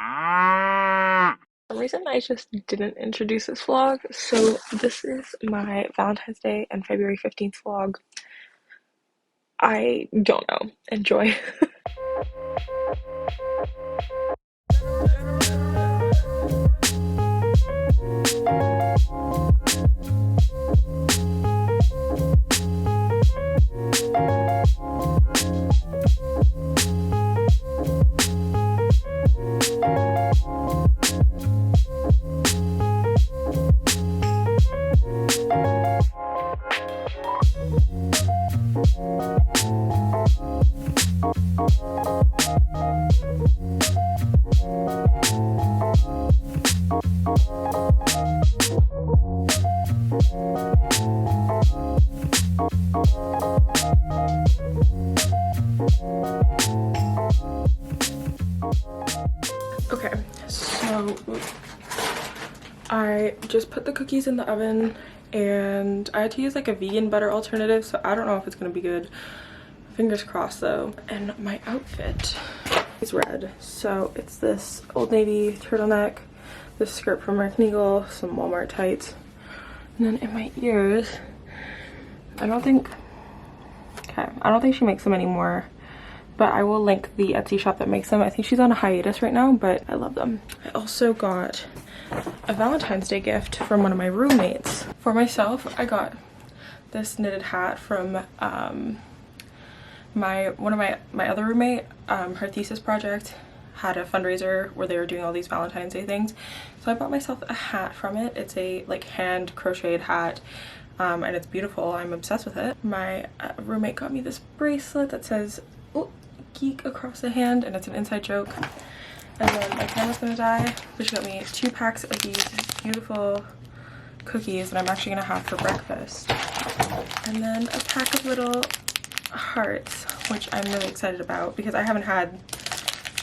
For some reason I just didn't introduce this vlog, so this is my Valentine's Day and February 15th vlog. I don't know. Enjoy. Okay, so I just put the cookies in the oven and I had to use like a vegan butter alternative, so I don't know if it's gonna be good. Fingers crossed though. And my outfit is red, so it's this Old Navy turtleneck, this skirt from American Eagle, some Walmart tights, and then in my ears, I don't think she makes them anymore, but I will link the Etsy shop that makes them. I think she's on a hiatus right now, but I love them. I also got a Valentine's Day gift from one of my roommates. For myself, I got this knitted hat from my other roommate. Her thesis project had a fundraiser where they were doing all these Valentine's Day things, so I bought myself a hat from it. It's a like hand crocheted hat, and it's beautiful. I'm obsessed with it. My roommate got me this bracelet that says geek across the hand, and it's an inside joke. And then my camera's gonna die, but she got me 2 packs of these beautiful cookies that I'm actually gonna have for breakfast, and then a pack of little hearts, which I'm really excited about because I haven't had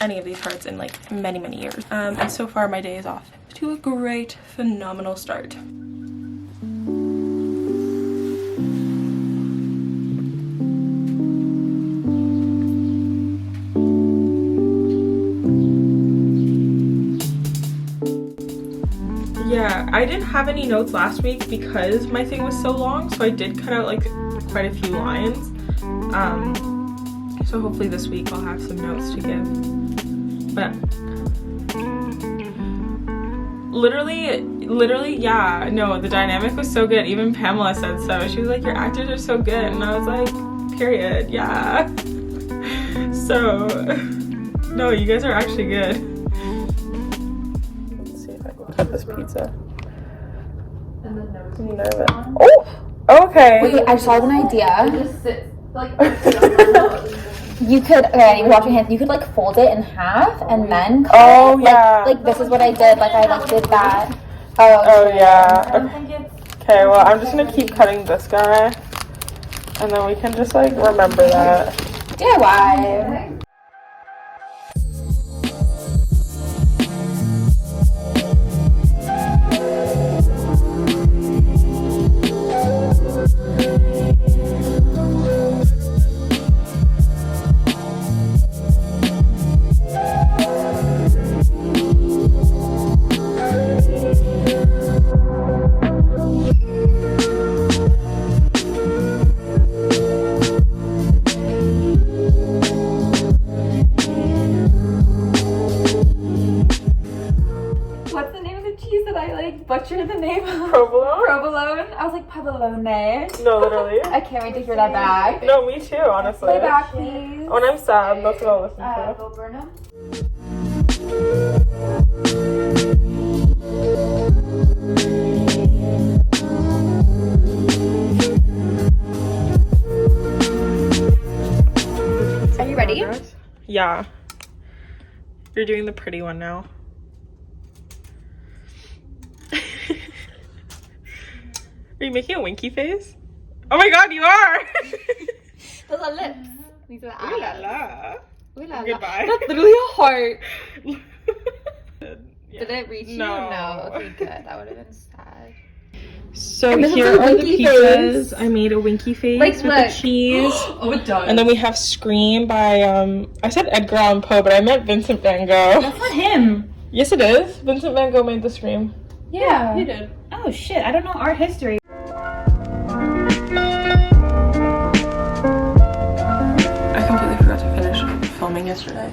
any of these hearts in like many years. And so far my day is off to a great, phenomenal start. Yeah, I didn't have any notes last week because my thing was so long, so I did cut out like quite a few lines. So hopefully this week I'll have some notes to give. But literally, yeah, no, the dynamic was so good. Even Pamela said so. She was like, your actors are so good, and I was like, period, yeah. So, no, you guys are actually good. Cut this pizza. Oh! Okay. Wait, I just thought of an idea. You could, okay, you wash your hands. You could like fold it in half and then cut it. Oh yeah. Like this is what I did. Like I like did that. Oh yeah. Okay, well I'm just gonna keep cutting this guy, and then we can just like remember that. DIY. Butcher the name of Provolone? Provolone. I was like provolone. No, literally. I can't wait to hear that back. No, me too, honestly. Play back, please. When I'm sad, that's what I'll listen to. Go Burnham. Are you ready? Yeah. You're doing the pretty one now. Are you making a winky face? Oh my god, you are! Those are lips. These are eyes. Ooh la la. Ooh la la. Goodbye. That's literally a heart. Yeah. Did it reach you? No. No. Okay, good. That would have been sad. So And this is here a are the winky pizzas. face. I made a winky face Like, with look. the cheese. Oh, it does. And then we have Scream by, I said Edgar Allan Poe, but I meant Vincent van Gogh. That's not him. Yes, it is. Vincent van Gogh made the Scream. Yeah. He did. Oh shit, I don't know art history. I completely forgot to finish filming yesterday,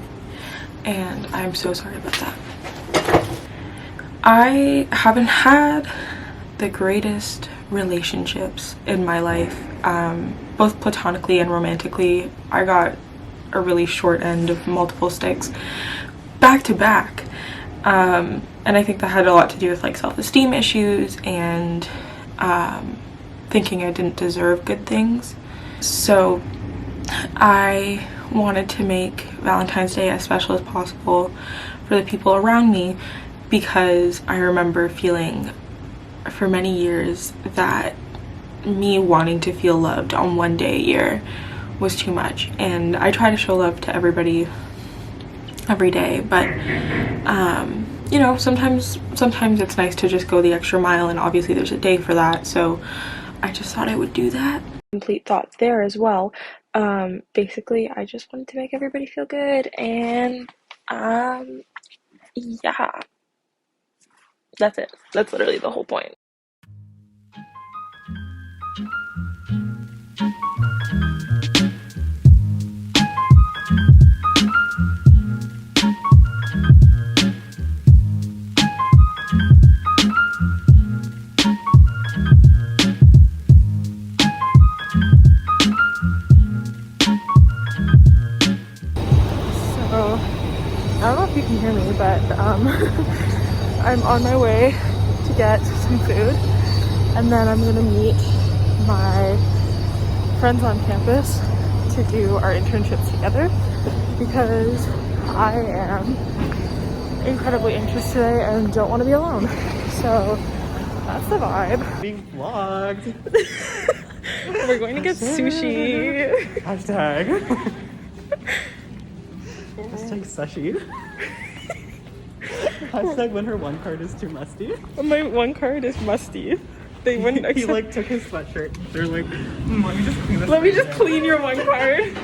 and I'm so sorry about that. I haven't had the greatest relationships in my life, both platonically and romantically. I got a really short end of multiple sticks back to back, and I think that had a lot to do with like self-esteem issues and thinking I didn't deserve good things. So I wanted to make Valentine's Day as special as possible for the people around me, because I remember feeling for many years that me wanting to feel loved on one day a year was too much. And I try to show love to everybody every day, but you know, sometimes it's nice to just go the extra mile, and obviously there's a day for that, so I just thought I would do that. Complete thoughts there as well. Basically I just wanted to make everybody feel good, and yeah, that's it. That's literally the whole point. So I don't know if you can hear me, but I'm on my way to get some food, and then I'm gonna meet my friends on campus to do our internships together, because I am incredibly anxious today and don't want to be alone. So that's the vibe. Being vlogged. We're going to get sushi. Hashtag. Hashtag sushi. Hashtag when her one card is too musty. My one card is musty. They wouldn't accept. He like took his sweatshirt. They're like, let me just clean this. Let me just clean your one card.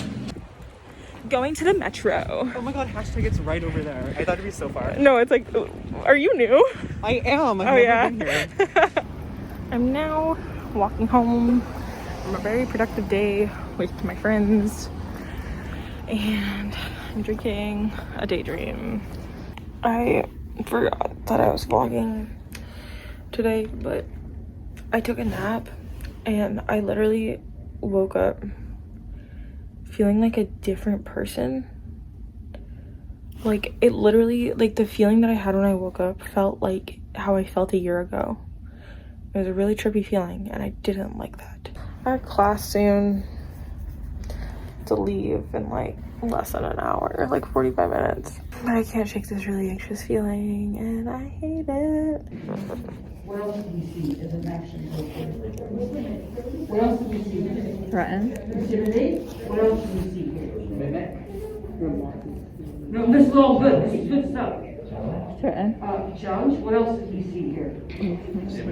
Going to the metro. Oh my god, hashtag it's right over there. I thought it'd be so far. No, it's like, are you new? I am. I've Oh never yeah. been here. I'm now walking home from a very productive day with my friends, and I'm drinking a daydream. I forgot that I was vlogging today, but I took a nap and I literally woke up feeling like a different person. Like, it literally, like, the feeling that I had when I woke up felt like how I felt a year ago. It was a really trippy feeling, and I didn't like that. I have class soon to leave in like less than an hour, like 45 minutes. But I can't shake this really anxious feeling, and I hate it. What else did you see as an action? What else did you see? Threaten. Intimidate? What else did you see here? Mimic? No, this is all good. This is good stuff. Threaten. Challenge? What else did you see here? Imitation?